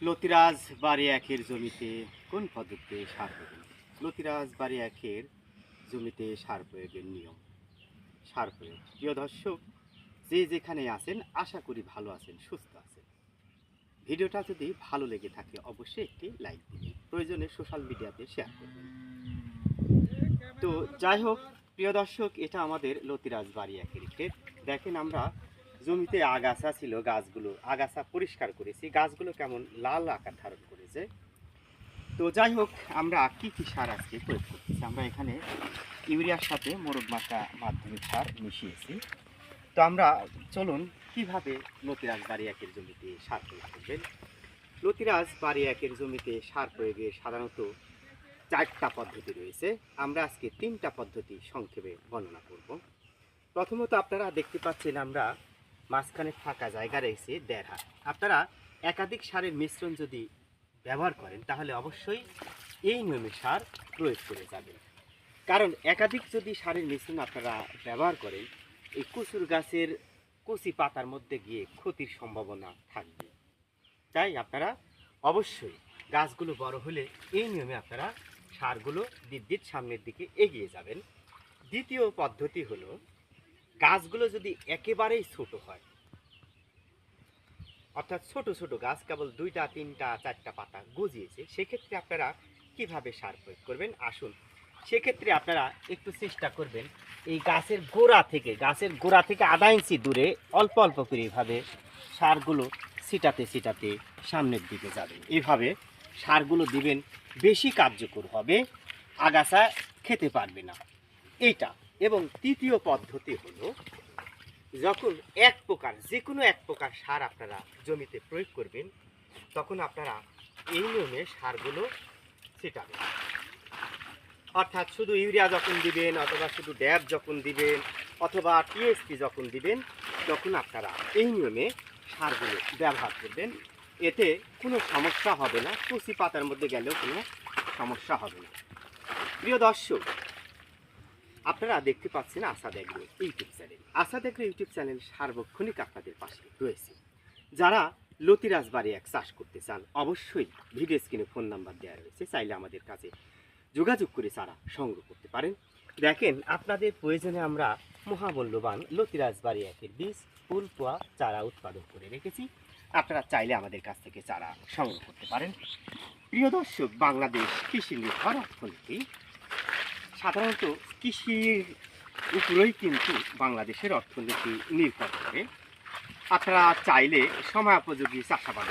লতিরাজ বাড়ি একের জমিতে কোন পদ্ধতিতে সার প্রয়োগ? লতিরাজ বাড়ি একের জমিতে সার প্রয়োগের নিয়ম। সার প্রয়োগ, প্রিয় দর্শক, যে যেখানে আছেন আশা করি ভালো আছেন, সুস্থ আছেন। ভিডিওটা যদি ভালো লেগে থাকে অবশ্যই একটি লাইক দিবেন, প্রয়োজনে সোশ্যাল মিডিয়াতে শেয়ার করবেন। তো যাই হোক প্রিয় দর্শক, এটা আমাদের লতিরাজ বাড়ি একের ক্ষেত। দেখেন আমরা জমিতে আগাছা ছিল, গাছগুলো আগাছা পরিষ্কার করেছি, গাছগুলো কেমন লাল আকার ধারণ করেছে। তো যাই হোক, আমরা কি কি সার আজকে প্রয়োগ করতেছি? আমরা এখানে ইউরিয়ার সাথে মোরগ মাখা মাধ্যমিক সার মিশিয়েছি। তো আমরা চলুন কিভাবে লতিরাজ বাড়ি একের জমিতে সার প্রয়োগ করবেন। লতিরাজ বাড়ি একের জমিতে সার প্রয়োগে সাধারণত 4টা পদ্ধতি রয়েছে। আমরা আজকে 3টা পদ্ধতি সংক্ষেপে বর্ণনা করব। প্রথমত আপনারা দেখতে পাচ্ছেন আমরা মাঝখানে ফাঁকা জায়গা রয়েছে 1.5 হাত। আপনারা একাধিক সারের মিশ্রণ যদি ব্যবহার করেন তাহলে অবশ্যই এই নিয়মে সার প্রয়োগ করে যাবেন। কারণ একাধিক যদি সারের মিশ্রণ আপনারা ব্যবহার করেন, এই কচুর গাছের কচি পাতার মধ্যে গিয়ে ক্ষতির সম্ভাবনা থাকবে। তাই আপনারা অবশ্যই গাছগুলো বড় হলে এই নিয়মে আপনারা সারগুলো দিক সামনের দিকে এগিয়ে যাবেন। দ্বিতীয় পদ্ধতি হলো, গাছগুলো যদি একেবারেই ছোট হয়, অর্থাৎ ছোট ছোট গাছ, কেবল 2টা 3টা 4টা পাতা গজিয়েছে, সেক্ষেত্রে আপনারা কিভাবে সার প্রয়োগ করবেন আসুন। সেক্ষেত্রে আপনারা একটু চেষ্টা করবেন এই গাছের গোড়া থেকে আধা ইঞ্চি দূরে অল্প অল্প করে এইভাবে সারগুলো ছিটাতে ছিটাতে সামনের দিকে যাবেন। এইভাবে সারগুলো দিবেন, বেশি কার্যকর হবে, আগাছা খেতে পারবে না এইটা। এবং তৃতীয় পদ্ধতি হলো, যখন যে কোনো এক প্রকার সার আপনারা জমিতে প্রয়োগ করবেন, তখন আপনারা এই নিয়মে সারগুলো ছিটাবেন। অর্থাৎ শুধু ইউরিয়া যখন দিবেন, অথবা শুধু ড্যাব যখন দিবেন, অথবা টিএসপি যখন দিবেন, তখন আপনারা এই নিয়মে সারগুলো ব্যবহার করবেন। এতে কোনো সমস্যা হবে না, কচি পাতার মধ্যে গেলেও কোনো সমস্যা হবে না। প্রিয় দর্শক, আপনারা দেখতে পাচ্ছেন Asad agro YouTube channel. Asad agro YouTube channel সার্বক্ষণিক আপনাদের পাশে রয়েছে। যারা লতিরাজ বাড়ি এক চাষ করতে চান অবশ্যই ভিডিও স্ক্রিনে ফোন নাম্বার দেওয়া রয়েছে, চাইলে আমাদের কাছে যোগাযোগ করে চারা সংগ্রহ করতে পারেন। দেখেন আপনাদের প্রয়োজনে আমরা মহামূল্যবান লতিরাজ বাড়ি একের বীজ, ফুল, পোয়া, চারা উৎপাদন করে রেখেছি। আপনারা চাইলে আমাদের কাছ থেকে চারা সংগ্রহ করতে পারেন। প্রিয় দর্শক, বাংলাদেশ কৃষি নির্ভর অর্থনীতি। সাধারণত কৃষির উপরেই কিন্তু বাংলাদেশের অর্থনীতি নির্ভর করে। আপনারা চাইলে সময়োপযোগী চাষাবাদ